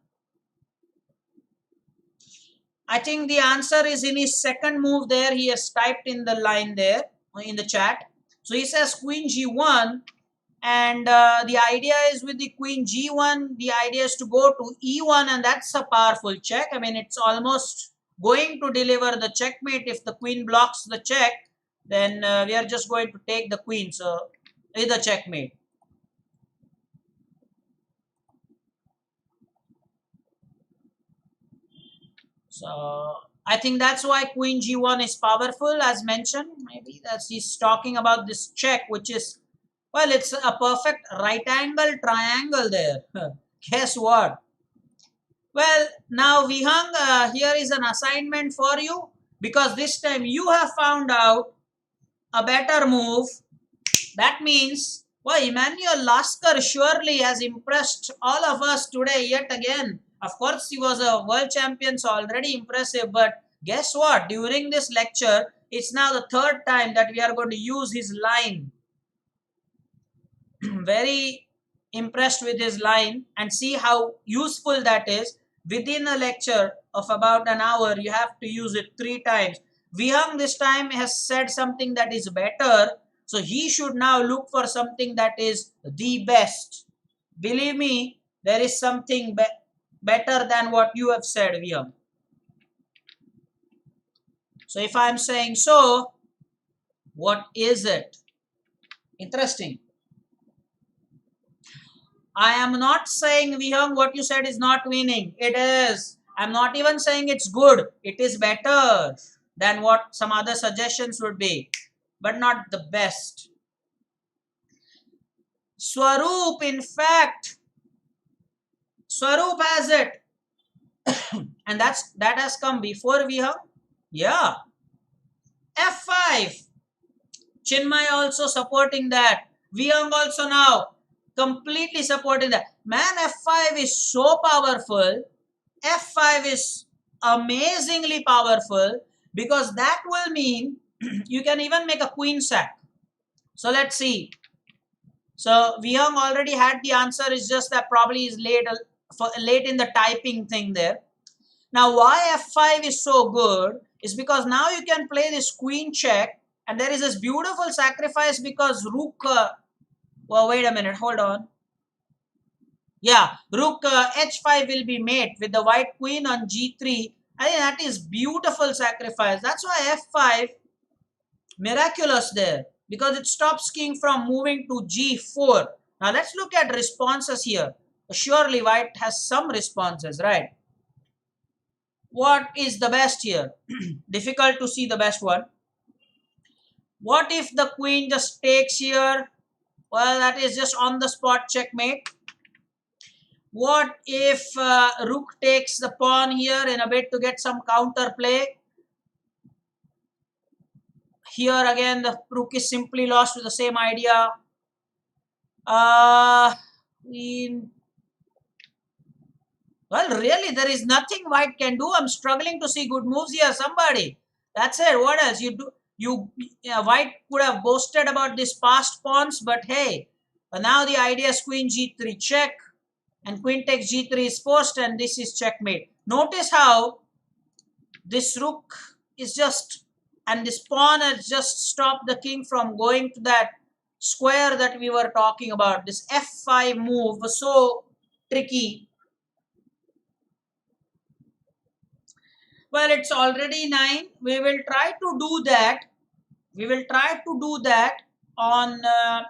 I think the answer is in his second move there. He has typed in the line there in the chat. So he says Queen G1, and the idea is with the Queen G1, the idea is to go to E1, and that's a powerful check. I mean, it's almost going to deliver the checkmate. If the queen blocks the check, then we are just going to take the queen. So it's a checkmate. So I think that's why Queen G1 is powerful, as mentioned. Maybe that's he's talking about this check, which is, well, it's a perfect right angle triangle there. Guess what? Well, now Vihang, here is an assignment for you, because this time you have found out a better move. That means, well, Emmanuel Lasker surely has impressed all of us today yet again. Of course, he was a world champion, so already impressive. But guess what? During this lecture, it's now the third time that we are going to use his line. Very impressed with his line, and see how useful that is. Within a lecture of about an hour, you have to use it 3 times. Vihang this time has said something that is better, so he should now look for something that is the best. Believe me, there is something better than what you have said, Vihang. So if I am saying so, what is it? Interesting. I am not saying, Vihang, what you said is not winning. It is. I'm not even saying it's good. It is better than what some other suggestions would be, but not the best. Swaroop, in fact, Swaroop has it. And that has come before Vihang. Yeah. F5. Chinmay also supporting that. Vihang also now completely supporting that. Man, F5 is so powerful. F5 is amazingly powerful, because that will mean you can even make a queen sack. So let's see. So Vihang already had the answer. It's just that probably is late in the typing thing there. Now why F5 is so good is because now you can play this queen check, and there is this beautiful sacrifice because rook. Well, wait a minute. Hold on. Yeah, rook h5 will be made with the white queen on g3. I think that is beautiful sacrifice. That's why f5, miraculous there, because it stops king from moving to g4. Now let's look at responses here. Surely white has some responses, right? What is the best here? Difficult to see the best one. What if the queen just takes here? Well, that is just on the spot checkmate. What if rook takes the pawn here in a bit to get some counter play? Here again, the rook is simply lost with the same idea. Queen. Well, really, there is nothing white can do. I'm struggling to see good moves here. Somebody. That's it. What else? You do. White could have boasted about this past pawns, but hey, now the idea is queen g3 check, and queen takes g3 is forced, and this is checkmate. Notice how this rook is just, and this pawn has just stopped the king from going to that square that we were talking about. This f5 move was so tricky. Well, it's already 9. We will try to do that. We will try to do that on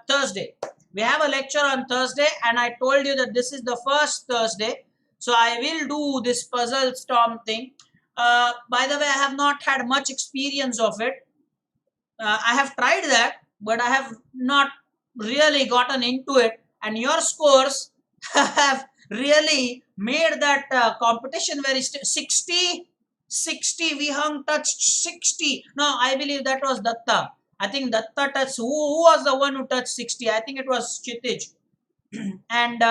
Thursday. We have a lecture on Thursday, and I told you that this is the first Thursday. So I will do this puzzle storm thing. By the way, I have not had much experience of it. I have tried that, but I have not really gotten into it. And your scores have really made that competition very 60 we hung touched 60. No, I believe that was Datta. I think Datta touched. Who was the one who touched 60? I think it was Chitij. And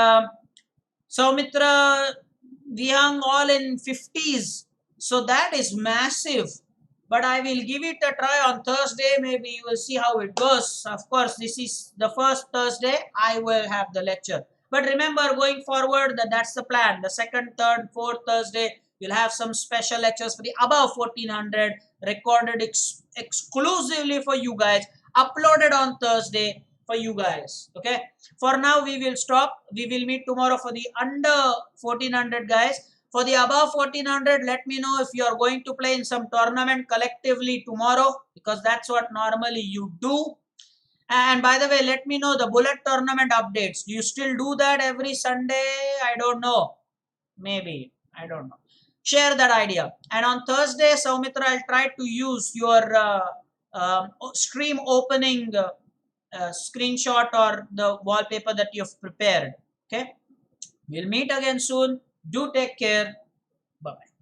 Saumitra, we hung all in 50s. So that is massive. But I will give it a try on Thursday. Maybe you will see how it goes. Of course, this is the first Thursday. I will have the lecture. But remember, going forward, that's the plan. The second, third, fourth Thursday, you'll have some special lectures for the above 1400 recorded exclusively for you guys, uploaded on Thursday for you guys. Okay. For now, we will stop. We will meet tomorrow for the under 1400 guys. For the above 1400, let me know if you are going to play in some tournament collectively tomorrow, because that's what normally you do. And by the way, let me know the bullet tournament updates. Do you still do that every Sunday? I don't know. Maybe. I don't know. Share that idea. And on Thursday, Saumitra, I'll try to use your stream opening screenshot or the wallpaper that you've prepared. Okay. We'll meet again soon. Do take care. Bye-bye.